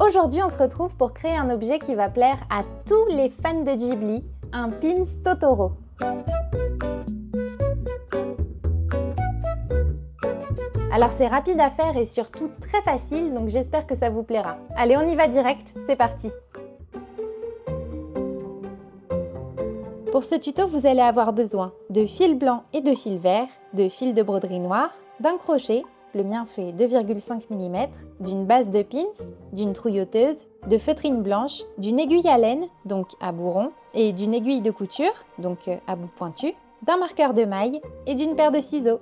Aujourd'hui, on se retrouve pour créer un objet qui va plaire à tous les fans de Ghibli, un pins Totoro. Alors c'est rapide à faire et surtout très facile, donc j'espère que ça vous plaira. Allez, on y va direct, c'est parti! Pour ce tuto, vous allez avoir besoin de fil blanc et de fil vert, de fil de broderie noire, d'un crochet, le mien fait 2,5 mm, d'une base de pins, d'une trouilloteuse, de feutrine blanche, d'une aiguille à laine, donc à bout rond, et d'une aiguille de couture, donc à bout pointu, d'un marqueur de maille et d'une paire de ciseaux.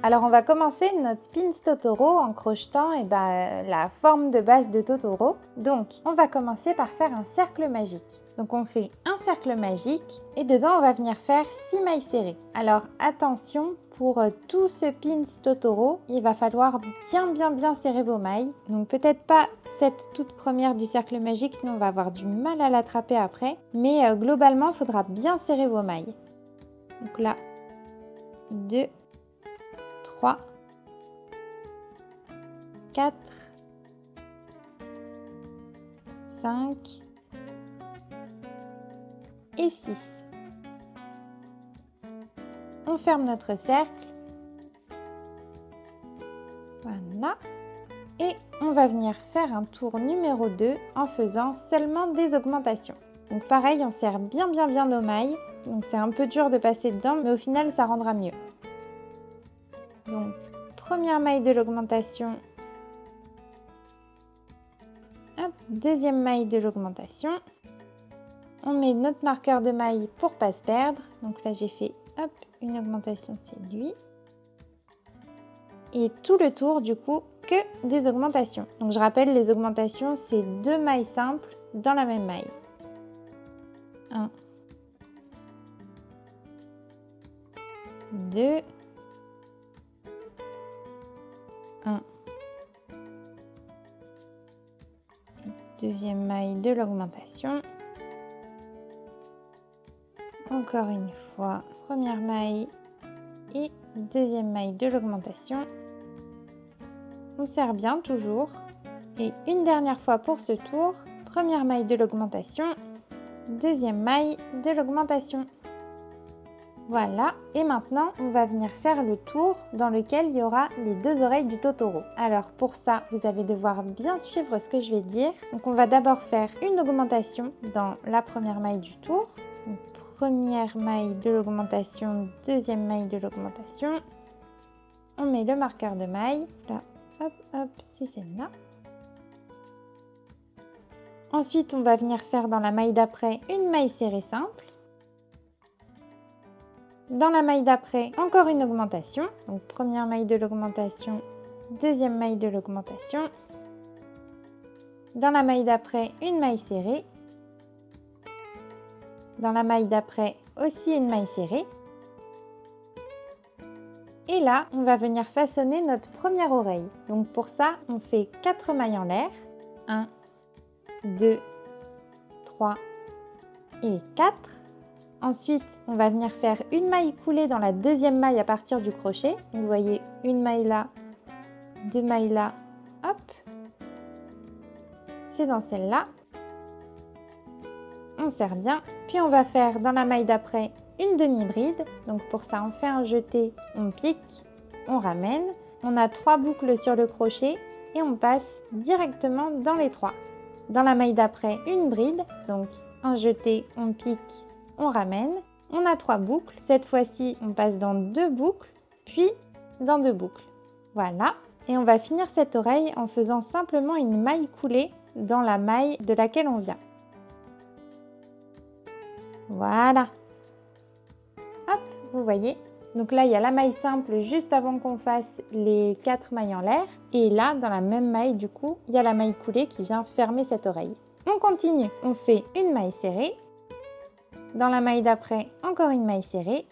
Alors on va commencer notre pins Totoro en crochetant la forme de base de Totoro. Donc on va commencer par faire un cercle magique. Donc on fait un cercle magique et dedans on va venir faire 6 mailles serrées. Alors attention, pour tout ce pins Totoro, il va falloir bien serrer vos mailles. Donc peut-être pas cette toute première du cercle magique, sinon on va avoir du mal à l'attraper après. Mais globalement, il faudra bien serrer vos mailles. Donc là, 2, 3, 4, 5 et 6. On ferme notre cercle. Voilà. Et on va venir faire un tour numéro 2 en faisant seulement des augmentations. Donc pareil, on serre bien nos mailles. Donc c'est un peu dur de passer dedans, mais au final, ça rendra mieux. Donc, première maille de l'augmentation, deuxième maille de l'augmentation, on met notre marqueur de maille pour pas se perdre, donc là j'ai fait une augmentation, c'est lui, et tout le tour du coup que des augmentations. Donc je rappelle, les augmentations c'est 2 mailles simples dans la même maille. 1, 2, 1, deuxième maille de l'augmentation, encore une fois, première maille et deuxième maille de l'augmentation, on serre bien toujours, et une dernière fois pour ce tour, première maille de l'augmentation, deuxième maille de l'augmentation. Voilà, et maintenant on va venir faire le tour dans lequel il y aura les 2 oreilles du Totoro. Alors pour ça, vous allez devoir bien suivre ce que je vais dire. Donc on va d'abord faire une augmentation dans la première maille du tour. Donc, première maille de l'augmentation, deuxième maille de l'augmentation. On met le marqueur de maille, là, hop, c'est celle-là. Ensuite, on va venir faire dans la maille d'après une maille serrée simple. Dans la maille d'après, encore une augmentation. Donc première maille de l'augmentation, deuxième maille de l'augmentation. Dans la maille d'après, une maille serrée. Dans la maille d'après, aussi une maille serrée. Et là, on va venir façonner notre première oreille. Donc pour ça, on fait 4 mailles en l'air. 1, 2, 3 et 4. Ensuite, on va venir faire une maille coulée dans la deuxième maille à partir du crochet. Donc, vous voyez, une maille là, 2 mailles là, hop. C'est dans celle-là. On serre bien. Puis, on va faire dans la maille d'après une demi-bride. Donc, pour ça, on fait un jeté, on pique, on ramène. On a 3 boucles sur le crochet et on passe directement dans les 3. Dans la maille d'après, une bride. Donc, un jeté, on pique, on ramène, on a 3 boucles. Cette fois-ci, on passe dans 2 boucles, puis dans 2 boucles. Voilà. Et on va finir cette oreille en faisant simplement une maille coulée dans la maille de laquelle on vient. Voilà. Hop, vous voyez. Donc là, il y a la maille simple juste avant qu'on fasse les 4 mailles en l'air. Et là, dans la même maille, du coup, il y a la maille coulée qui vient fermer cette oreille. On continue. On fait une maille serrée. Dans la maille d'après, encore une maille serrée.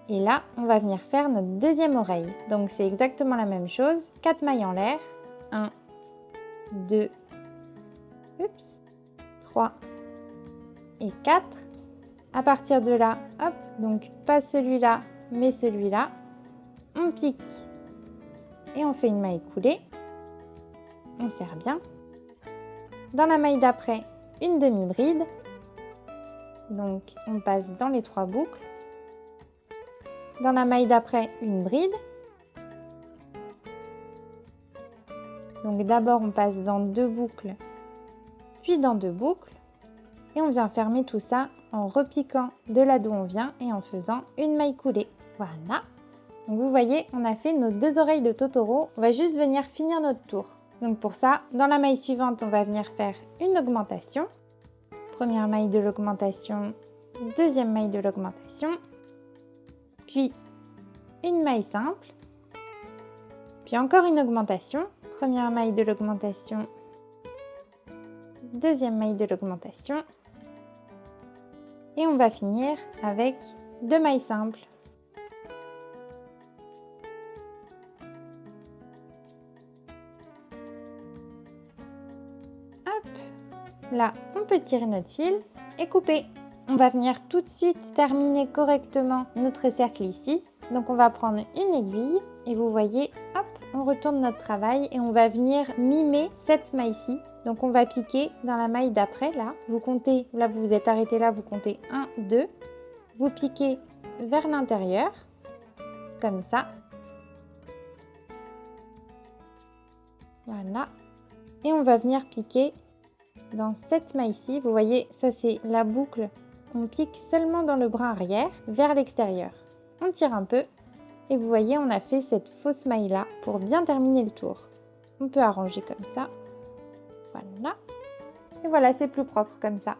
Et là, on va venir faire notre deuxième oreille. Donc, c'est exactement la même chose. 4 mailles en l'air. 1, 2, 3 et 4. À partir de là, hop, donc pas celui-là, mais celui-là. On pique et on fait une maille coulée. On serre bien. Dans la maille d'après, une demi-bride. Donc on passe dans les 3 boucles. Dans la maille d'après, une bride. Donc d'abord on passe dans 2 boucles, puis dans 2 boucles. Et on vient fermer tout ça en repiquant de là d'où on vient et en faisant une maille coulée. Voilà. Donc vous voyez, on a fait nos 2 oreilles de Totoro. On va juste venir finir notre tour. Donc pour ça, dans la maille suivante, on va venir faire une augmentation. Première maille de l'augmentation, deuxième maille de l'augmentation, puis une maille simple, puis encore une augmentation. Première maille de l'augmentation, deuxième maille de l'augmentation, et on va finir avec 2 mailles simples. Hop, là on peut tirer notre fil et couper. On va venir tout de suite terminer correctement notre cercle ici. Donc on va prendre une aiguille et vous voyez, hop, on retourne notre travail et on va venir mimer cette maille-ci. Donc on va piquer dans la maille d'après, là. Vous comptez, là vous vous êtes arrêté là, vous comptez 1, 2. Vous piquez vers l'intérieur, comme ça. Voilà. Et on va venir piquer dans cette maille-ci. Vous voyez, ça c'est la boucle. On pique seulement dans le bras arrière, vers l'extérieur. On tire un peu. Et vous voyez, on a fait cette fausse maille là pour bien terminer le tour. On peut arranger comme ça. Voilà. Et voilà, c'est plus propre comme ça.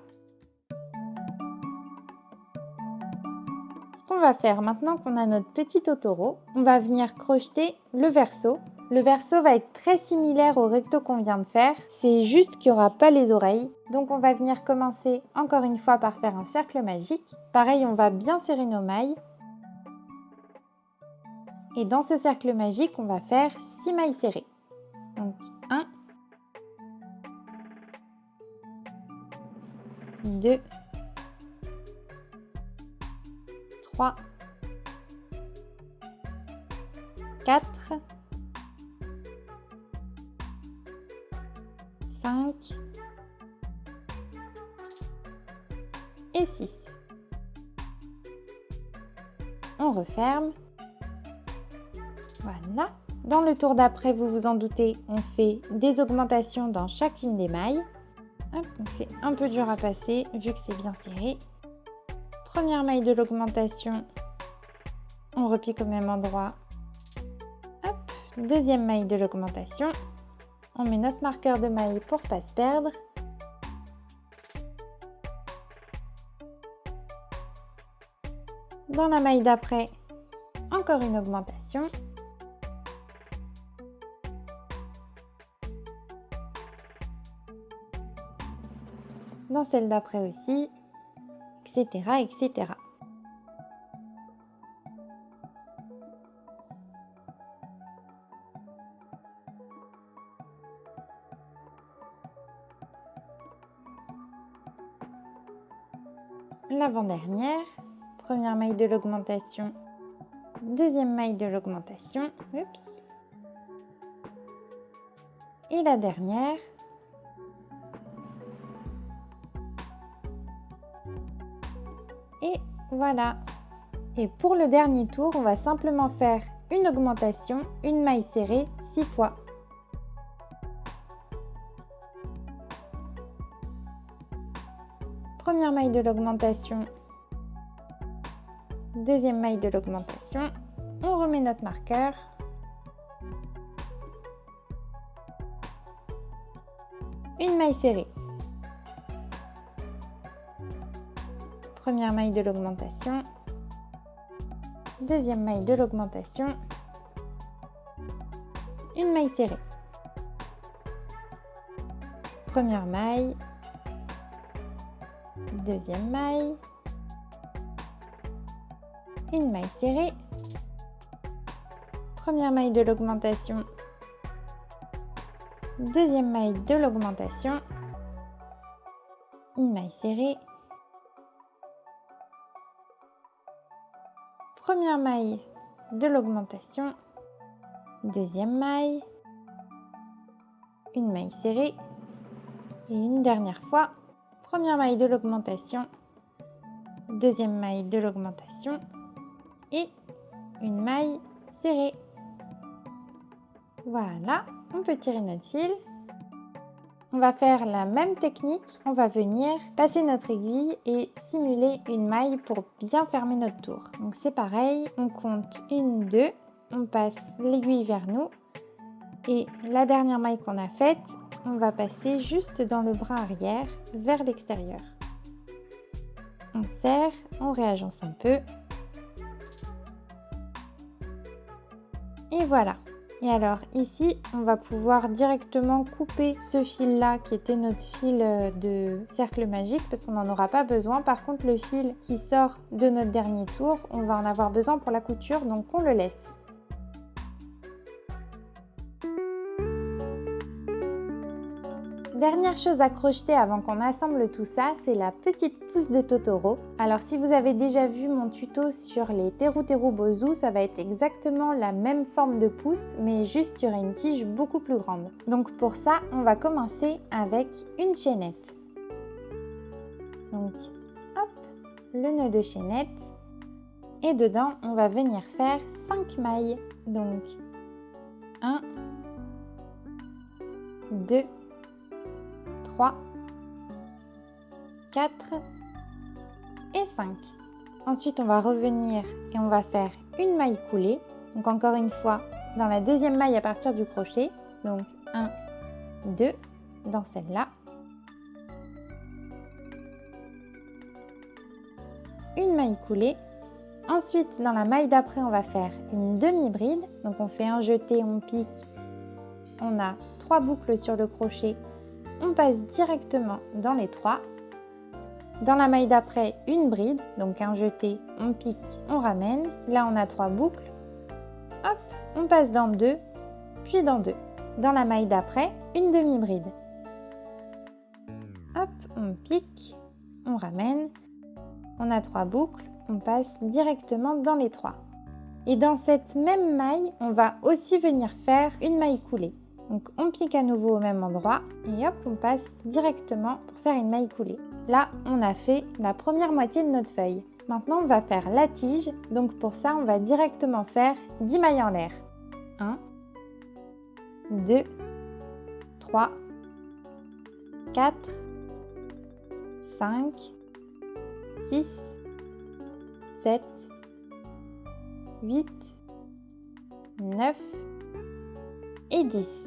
Ce qu'on va faire maintenant qu'on a notre petit Totoro, on va venir crocheter le verso. Le verso va être très similaire au recto qu'on vient de faire. C'est juste qu'il n'y aura pas les oreilles. Donc on va venir commencer encore une fois par faire un cercle magique. Pareil, on va bien serrer nos mailles. Et dans ce cercle magique, on va faire 6 mailles serrées. Donc 1, 2, 3, 4, 5 et 6. On referme. Voilà. Dans le tour d'après, vous vous en doutez, on fait des augmentations dans chacune des mailles. C'est un peu dur à passer vu que c'est bien serré. Première maille de l'augmentation, on repique au même endroit. Hop. Deuxième maille de l'augmentation, on met notre marqueur de maille pour ne pas se perdre. Dans la maille d'après, encore une augmentation. Dans celle d'après aussi, etc., etc. L'avant-dernière, première maille de l'augmentation, deuxième maille de l'augmentation, oups, et la dernière. Et voilà. Et pour le dernier tour, on va simplement faire une augmentation, une maille serrée 6 fois. Première maille de l'augmentation, deuxième maille de l'augmentation, on remet notre marqueur. Une maille serrée. Première maille de l'augmentation, deuxième maille de l'augmentation, une maille serrée. Première maille, deuxième maille, une maille serrée, première maille de l'augmentation, deuxième maille de l'augmentation, une maille serrée, première maille de l'augmentation, deuxième maille, une maille serrée et une dernière fois, première maille de l'augmentation, deuxième maille de l'augmentation et une maille serrée. Voilà, on peut tirer notre fil. On va faire la même technique, on va venir passer notre aiguille et simuler une maille pour bien fermer notre tour. Donc c'est pareil, on compte 1, 2, on passe l'aiguille vers nous et la dernière maille qu'on a faite, on va passer juste dans le brin arrière vers l'extérieur. On serre, on réagence un peu. Et voilà. Et alors ici, on va pouvoir directement couper ce fil-là qui était notre fil de cercle magique parce qu'on n'en aura pas besoin. Par contre, le fil qui sort de notre dernier tour, on va en avoir besoin pour la couture, donc on le laisse. Dernière chose à crocheter avant qu'on assemble tout ça, c'est la petite pousse de Totoro. Alors si vous avez déjà vu mon tuto sur les Teru Teru Bozu, ça va être exactement la même forme de pousse, mais juste il y aura une tige beaucoup plus grande. Donc pour ça, on va commencer avec une chaînette. Donc hop, le nœud de chaînette. Et dedans, on va venir faire 5 mailles. Donc 1, 2, 3, 4 et 5. Ensuite, on va revenir et on va faire une maille coulée. Donc encore une fois, dans la deuxième maille à partir du crochet. Donc 1, 2, dans celle-là. Une maille coulée. Ensuite, dans la maille d'après, on va faire une demi-bride. Donc on fait un jeté, on pique. On a 3 boucles sur le crochet. On passe directement dans les 3. Dans la maille d'après, une bride, donc un jeté, on pique, on ramène. Là, on a 3 boucles. Hop, on passe dans 2, puis dans 2. Dans la maille d'après, une demi-bride. Hop, on pique, on ramène. On a 3 boucles, on passe directement dans les 3. Et dans cette même maille, on va aussi venir faire une maille coulée. Donc on pique à nouveau au même endroit et hop, on passe directement pour faire une maille coulée. Là, on a fait la première moitié de notre feuille. Maintenant, on va faire la tige. Donc pour ça, on va directement faire 10 mailles en l'air. 1, 2, 3, 4, 5, 6, 7, 8, 9 et 10.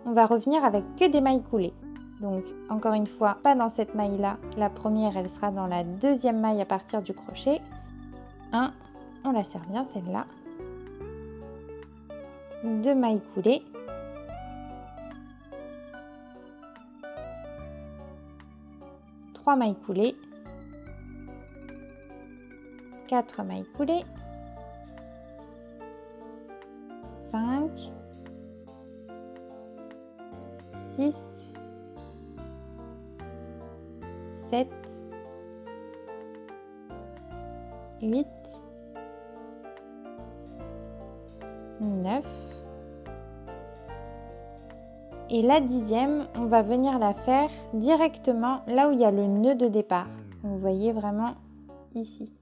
On va revenir avec que des mailles coulées. Donc encore une fois, pas dans cette maille-là. La première, elle sera dans la deuxième maille à partir du crochet. 1, on la serre bien celle-là. 2 mailles coulées. 3 mailles coulées. 4 mailles coulées. 5, 6, 7, 8, 9 et la 10e, on va venir la faire directement là où il y a le nœud de départ. Vous voyez vraiment ici.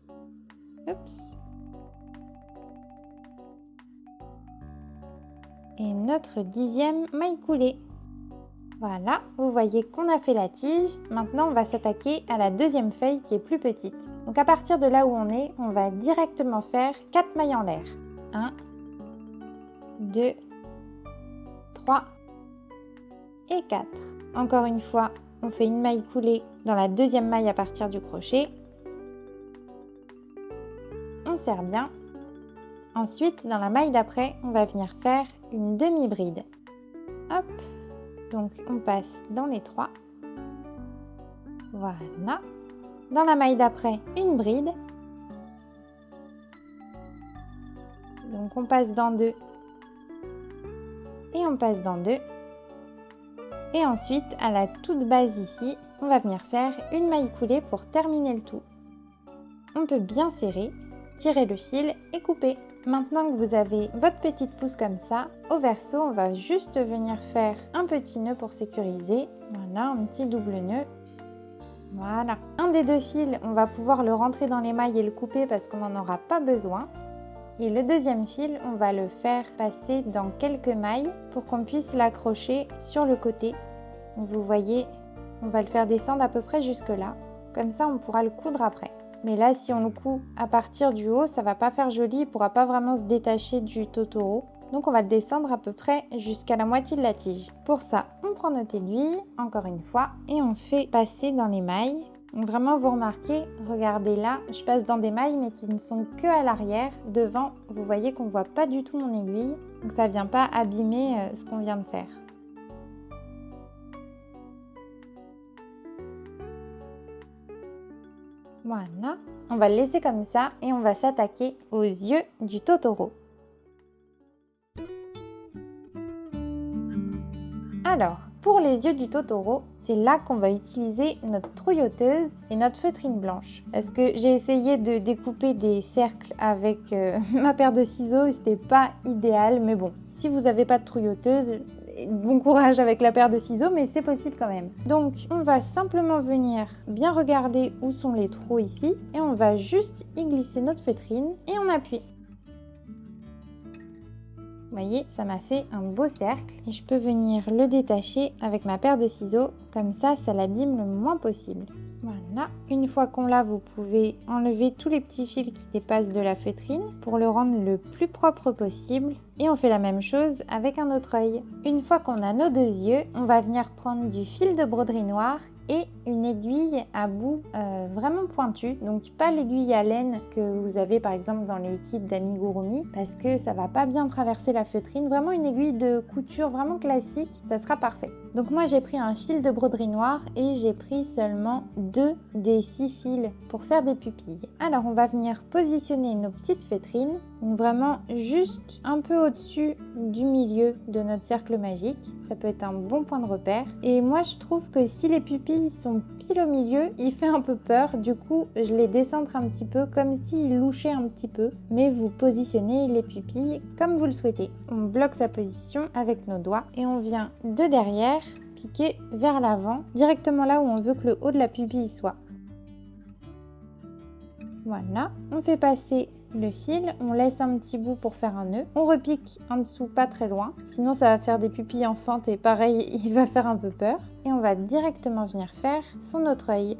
Oups. Et notre 10e maille coulée. Voilà, vous voyez qu'on a fait la tige. Maintenant, on va s'attaquer à la deuxième feuille qui est plus petite. Donc à partir de là où on est, on va directement faire 4 mailles en l'air. 1, 2, 3 et 4. Encore une fois, on fait une maille coulée dans la deuxième maille à partir du crochet. On serre bien. Ensuite, dans la maille d'après, on va venir faire une demi-bride. Hop, donc on passe dans les 3. Voilà. Dans la maille d'après, une bride. Donc on passe dans 2. Et on passe dans 2. Et ensuite, à la toute base ici, on va venir faire une maille coulée pour terminer le tout. On peut bien serrer, tirer le fil et couper. Maintenant que vous avez votre petite pousse comme ça, au verso, on va juste venir faire un petit nœud pour sécuriser. Voilà, un petit double nœud. Voilà. Un des deux fils, on va pouvoir le rentrer dans les mailles et le couper parce qu'on n'en aura pas besoin. Et le deuxième fil, on va le faire passer dans quelques mailles pour qu'on puisse l'accrocher sur le côté. Donc vous voyez, on va le faire descendre à peu près jusque là. Comme ça, on pourra le coudre après. Mais là, si on le coud à partir du haut, ça va pas faire joli, il ne pourra pas vraiment se détacher du totoro. Donc on va le descendre à peu près jusqu'à la moitié de la tige. Pour ça, on prend notre aiguille, encore une fois, et on fait passer dans les mailles. Donc vraiment, vous remarquez, regardez là, je passe dans des mailles mais qui ne sont que à l'arrière. Devant, vous voyez qu'on ne voit pas du tout mon aiguille. Donc ça ne vient pas abîmer ce qu'on vient de faire. Voilà, on va le laisser comme ça et on va s'attaquer aux yeux du totoro. Alors, pour les yeux du totoro, c'est là qu'on va utiliser notre trouilloteuse et notre feutrine blanche. Parce que j'ai essayé de découper des cercles avec ma paire de ciseaux, c'était pas idéal, mais bon, si vous n'avez pas de trouilloteuse, bon courage avec la paire de ciseaux, mais c'est possible quand même. Donc, on va simplement venir bien regarder où sont les trous ici, et on va juste y glisser notre feutrine, et on appuie. Vous voyez, ça m'a fait un beau cercle et je peux venir le détacher avec ma paire de ciseaux, comme ça l'abîme le moins possible. Voilà, une fois qu'on l'a, vous pouvez enlever tous les petits fils qui dépassent de la feutrine pour le rendre le plus propre possible. Et on fait la même chose avec un autre œil. Une fois qu'on a nos deux yeux, on va venir prendre du fil de broderie noire et une aiguille à bout vraiment pointu. Donc pas l'aiguille à laine que vous avez par exemple dans les kits d'amigurumi parce que ça va pas bien traverser la feutrine. Vraiment une aiguille de couture vraiment classique, ça sera parfait. Donc moi j'ai pris un fil de broderie noire et j'ai pris seulement 2 des 6 fils pour faire des pupilles. Alors on va venir positionner nos petites feutrines, donc vraiment juste un peu au-dessus du milieu de notre cercle magique. Ça peut être un bon point de repère. Et moi je trouve que si les pupilles sont pile au milieu, il fait un peu peur. Du coup je les décentre un petit peu comme s'ils louchaient un petit peu. Mais vous positionnez les pupilles comme vous le souhaitez. On bloque sa position avec nos doigts et on vient de derrière piquer vers l'avant, directement là où on veut que le haut de la pupille soit. Voilà, on fait passer le fil, on laisse un petit bout pour faire un nœud, on repique en dessous pas très loin, sinon ça va faire des pupilles en fente et pareil, il va faire un peu peur. Et on va directement venir faire son autre œil.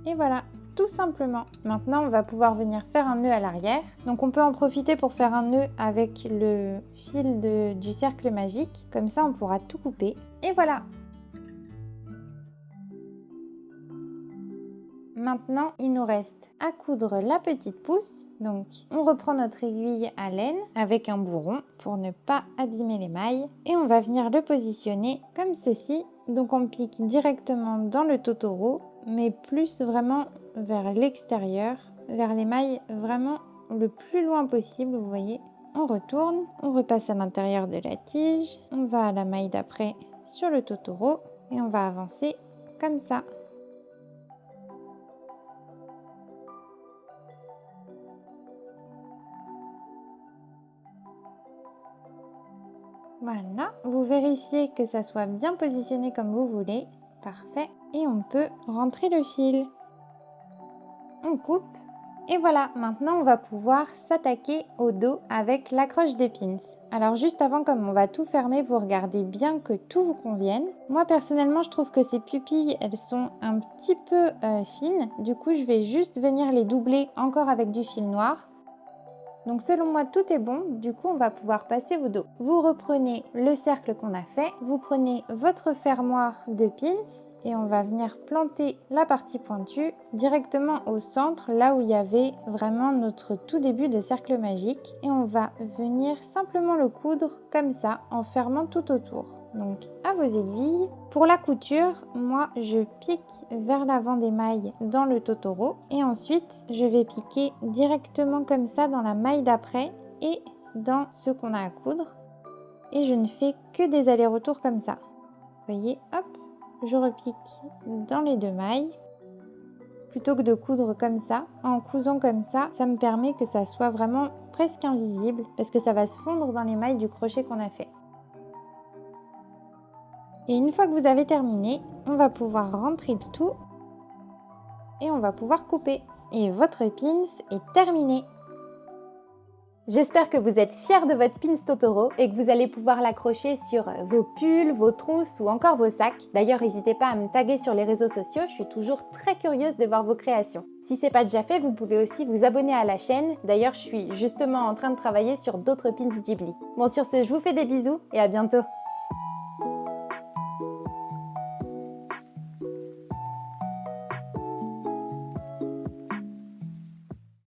Et voilà, tout simplement. Maintenant, on va pouvoir venir faire un nœud à l'arrière. Donc on peut en profiter pour faire un nœud avec le fil du cercle magique. Comme ça, on pourra tout couper. Et voilà! Maintenant, il nous reste à coudre la petite pousse. Donc, on reprend notre aiguille à laine avec un bourron pour ne pas abîmer les mailles. Et on va venir le positionner comme ceci. Donc, on pique directement dans le totoro, mais plus vraiment vers l'extérieur, vers les mailles vraiment le plus loin possible, vous voyez. On retourne, on repasse à l'intérieur de la tige, on va à la maille d'après sur le totoro et on va avancer comme ça. Voilà, vous vérifiez que ça soit bien positionné comme vous voulez. Parfait. Et on peut rentrer le fil. On coupe. Et voilà, maintenant on va pouvoir s'attaquer au dos avec l'accroche de pins. Alors juste avant, comme on va tout fermer, vous regardez bien que tout vous convienne. Moi personnellement, je trouve que ces pupilles, elles sont un petit peu fines. Du coup, je vais juste venir les doubler encore avec du fil noir. Donc selon moi, tout est bon. Du coup, on va pouvoir passer au dos. Vous reprenez le cercle qu'on a fait. Vous prenez votre fermoir de pins. Et on va venir planter la partie pointue directement au centre, là où il y avait vraiment notre tout début de cercle magique. Et on va venir simplement le coudre comme ça, en fermant tout autour. Donc à vos aiguilles. Pour la couture, moi je pique vers l'avant des mailles dans le totoro. Et ensuite, je vais piquer directement comme ça dans la maille d'après et dans ce qu'on a à coudre. Et je ne fais que des allers-retours comme ça. Vous voyez, hop. Je repique dans les deux mailles plutôt que de coudre comme ça. En cousant comme ça me permet que ça soit vraiment presque invisible parce que ça va se fondre dans les mailles du crochet qu'on a fait. Et une fois que vous avez terminé, on va pouvoir rentrer tout et on va pouvoir couper. Et votre pins est terminé. J'espère que vous êtes fiers de votre pins Totoro et que vous allez pouvoir l'accrocher sur vos pulls, vos trousses ou encore vos sacs. D'ailleurs, n'hésitez pas à me taguer sur les réseaux sociaux, je suis toujours très curieuse de voir vos créations. Si ce n'est pas déjà fait, vous pouvez aussi vous abonner à la chaîne. D'ailleurs, je suis justement en train de travailler sur d'autres pins Ghibli. Bon, sur ce, je vous fais des bisous et à bientôt.